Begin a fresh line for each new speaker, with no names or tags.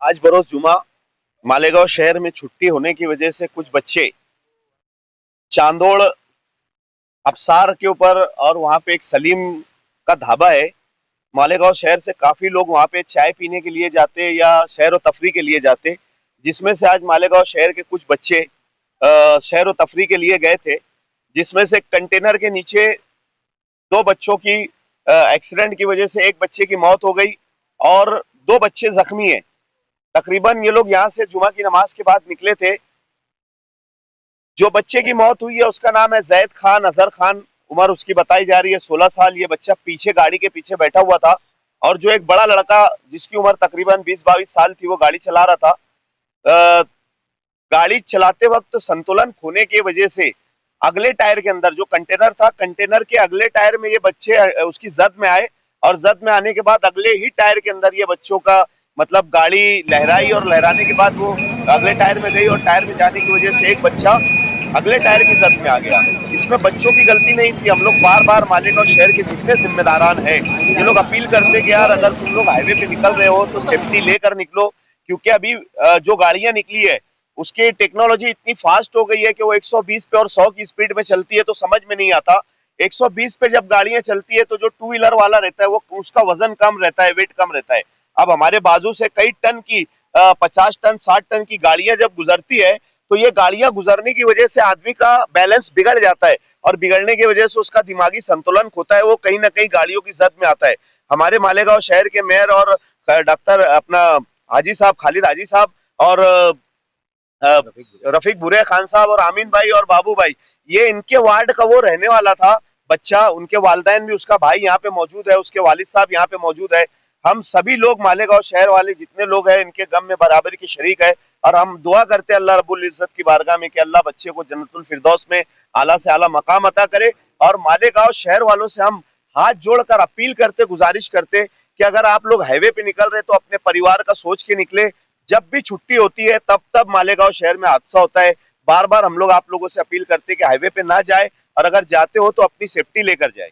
आज बरोज जुमा मालेगांव शहर में छुट्टी होने की वजह से कुछ बच्चे चांदोड़ अबसार के ऊपर और वहां पे एक सलीम का ढाबा है। मालेगांव शहर से काफी लोग वहां पे चाय पीने के लिए जाते या सैर व तफरी के लिए जाते, जिसमें से आज मालेगांव शहर के कुछ बच्चे सैर व तफरी के लिए गए थे, जिसमें से कंटेनर के नीचे दो बच्चों की एक्सीडेंट की वजह से एक बच्चे की मौत हो गई और दो बच्चे जख्मी हैं। तकरीबन ये लोग यहाँ से जुमा की नमाज के बाद निकले थे। जो बच्चे की मौत हुई है उसका नाम है जैद खान अजहर खान, उम्र उसकी बताई जा रही है 16 साल। ये बच्चा पीछे गाड़ी के पीछे बैठा हुआ था और जो एक बड़ा लड़का जिसकी उम्र तकरीबन 20-22 साल थी वो गाड़ी चला रहा था। गाड़ी चलाते वक्त संतुलन खोने की वजह से अगले टायर के अंदर जो कंटेनर था, कंटेनर के अगले टायर में ये बच्चे उसकी जद में आए और जद में आने के बाद अगले ही टायर के अंदर ये बच्चों का मतलब गाड़ी लहराई और लहराने के बाद वो अगले टायर में गई और टायर में जाने की वजह से एक बच्चा अगले टायर की जद में आ गया। इसमें बच्चों की गलती नहीं थी। हम लोग बार बार मालेगांव शहर के जितने जिम्मेदारान हैं ये लोग अपील करते कि यार अगर तुम लोग हाईवे पे निकल रहे हो तो सेफ्टी लेकर निकलो, क्योंकि अभी जो गाड़ियां निकली है उसकी टेक्नोलॉजी इतनी फास्ट हो गई है कि वो 120 पे और 100 की स्पीड में चलती है तो समझ में नहीं आता। 120 पे जब गाड़ियां चलती है तो जो टू व्हीलर वाला रहता है वो उसका वजन कम रहता है, वेट कम रहता है। अब हमारे बाजू से कई टन की 50 टन 60 टन की गाड़ियां जब गुजरती है तो ये गाड़ियां गुजरने की वजह से आदमी का बैलेंस बिगड़ जाता है और बिगड़ने की वजह से उसका दिमागी संतुलन खोता है, वो कहीं ना कहीं गाड़ियों की जद में आता है। हमारे मालेगांव शहर के मेयर और डॉक्टर अपना हाजी साहब, खालिद हाजी साहब और रफीक बुरे खान साहब और आमीन भाई और बाबू भाई, ये इनके वार्ड का वो रहने वाला था बच्चा। उनके वालिदैन भी, उसका भाई यहाँ पे मौजूद है, उसके वालिद साहब यहाँ पे मौजूद है। हम सभी लोग मालेगांव शहर वाले जितने लोग हैं इनके गम में बराबरी की शरीक है और हम दुआ करते हैं अल्लाह रब्बुल इज्जत की बारगाह में कि अल्लाह बच्चे को जन्नतुल फिरदौस में आला से आला मकाम अता करे। और मालेगांव शहर वालों से हम हाथ जोड़कर अपील करते, गुजारिश करते कि अगर आप लोग हाईवे पे निकल रहे तो अपने परिवार का सोच के निकले। जब भी छुट्टी होती है तब तब मालेगांव शहर में हादसा होता है। बार बार हम लोग आप लोगों से अपील करते हैं कि हाईवे पे ना जाए और अगर जाते हो तो अपनी सेफ्टी लेकर जाए।